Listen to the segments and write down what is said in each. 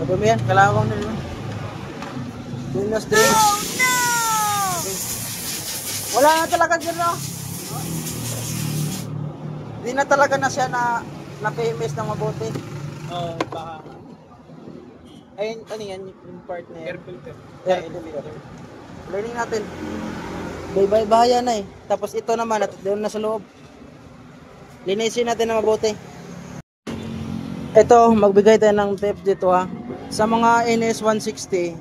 Madumi yan, kalawang na yun. Dinos drain. Oh no! Wala na talaga dyan, no? Di na talaga na siya na PMS ng mabuti. Oo, baka. Ayun, ano yan, yung part na yan? Air filter. Yeah, learning natin. Bahaya na eh. Tapos ito naman, at doon na sa loob. Linisin natin na mabuti. Ito, magbigay tayo ng tips dito ha. Sa mga NS160,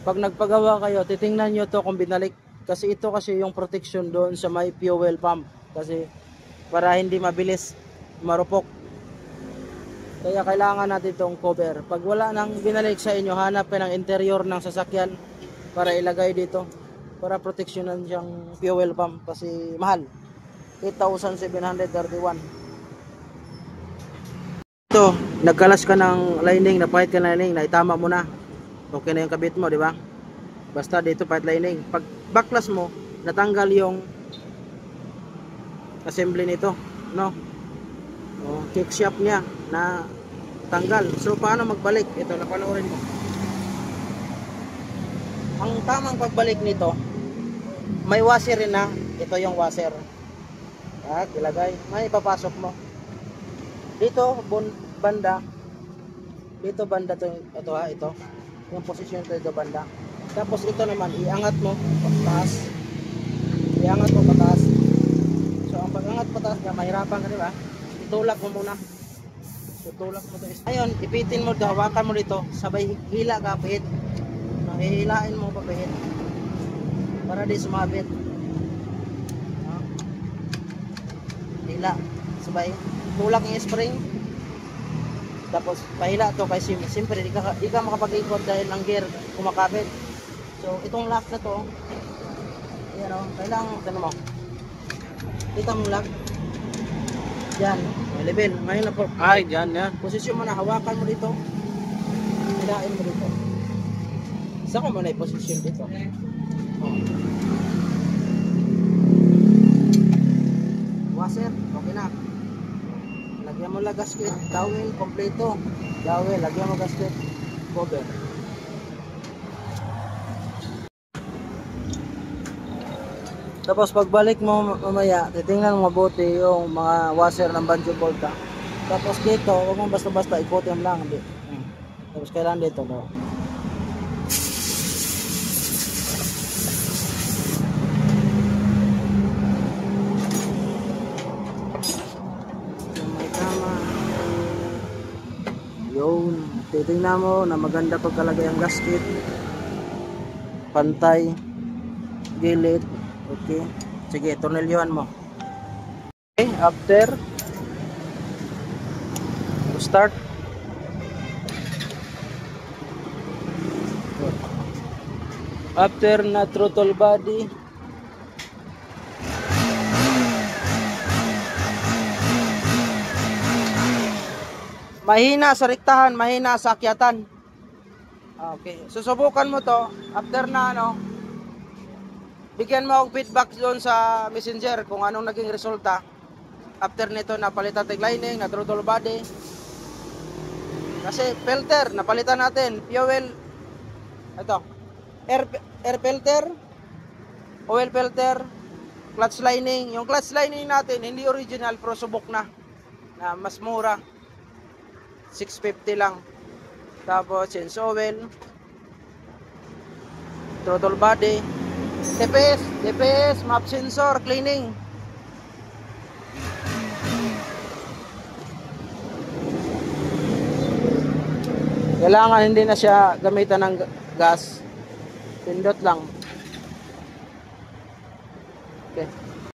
pag nagpagawa kayo, titingnan nyo to kung binalik. Kasi ito kasi yung protection doon sa may fuel pump. Kasi para hindi mabilis marupok. Kaya kailangan natin itong cover. Pag wala nang binalik sa inyo, hanap ka ng interior ng sasakyan para ilagay dito. Para proteksyonan siyang fuel pump. Kasi mahal. 8,731. Ito, nagkalas ka ng lining, napahit ka ng lining, naitama mo na. Okay na yung kabit mo, di ba? Basta dito pahit lining. Pag baklas mo, natanggal yung assembly nito, no? O, kick shaft niya na tanggal. So paano magbalik? Ito, napanoorin mo. Ang tamang pagbalik nito, may washer rin na. Ito yung washer. At ilagay, may ipapasok mo. Dito banda. Dito banda to, ito ha, ito. Yung posisyon dito banda. Tapos ito naman, iangat mo pataas. Iangat mo pataas. So ang pag-angat pataas na mahirapan ka, di ba? Itulak mo muna. Itulak mo to. Ayun, ipitin mo, hawakan mo dito, sabay hila ka pahit. Hihilain mo pa pahit. Para di sumabit. Hila, sabay tulak yung spring. Tapos pahila to kasi siyempre di ka makapag-ikot dahil ang gear kumakabit. So itong lock na to, ayan o, kailangan ano mo, itong lock yan, may level. Ngayon na po, Ay, dyan yan. posisyon mo na, hawakan mo dito, hilain mo dito. Saan ko muna i-posisyon dito? Washer, okay na. Lagyan mo lang gasket, dowel, kompleto. Dowel, lagyan mo gasket, cover. Tapos pagbalik mo mamaya, titingnan mo mabuti yung mga washer ng banjo volta. Tapos dito, huwag mo basta-basta ikutin lang. Tapos kailangan dito, no? Yun, titingnan mo na maganda pagkalagay ang gasket, pantay, gilid. Okay, sige, tornilyohan mo. Okay, after start, after na throttle body, mahina sa rektahan, mahina sa akyatan. Okay, susubukan mo to after na ano, bigyan mo ang feedback doon sa messenger kung anong naging resulta. After nito napalitan tag lining, na throttle body. Kasi filter napalitan natin, fuel ito. Air filter, oil filter, clutch lining. Yung clutch lining natin hindi original pero subok na mas mura. 650 lang. Tapos change oil, throttle body, DPS, map sensor, cleaning. Kailangan hindi na siya gamitan ng gas. Pindot lang. Okay.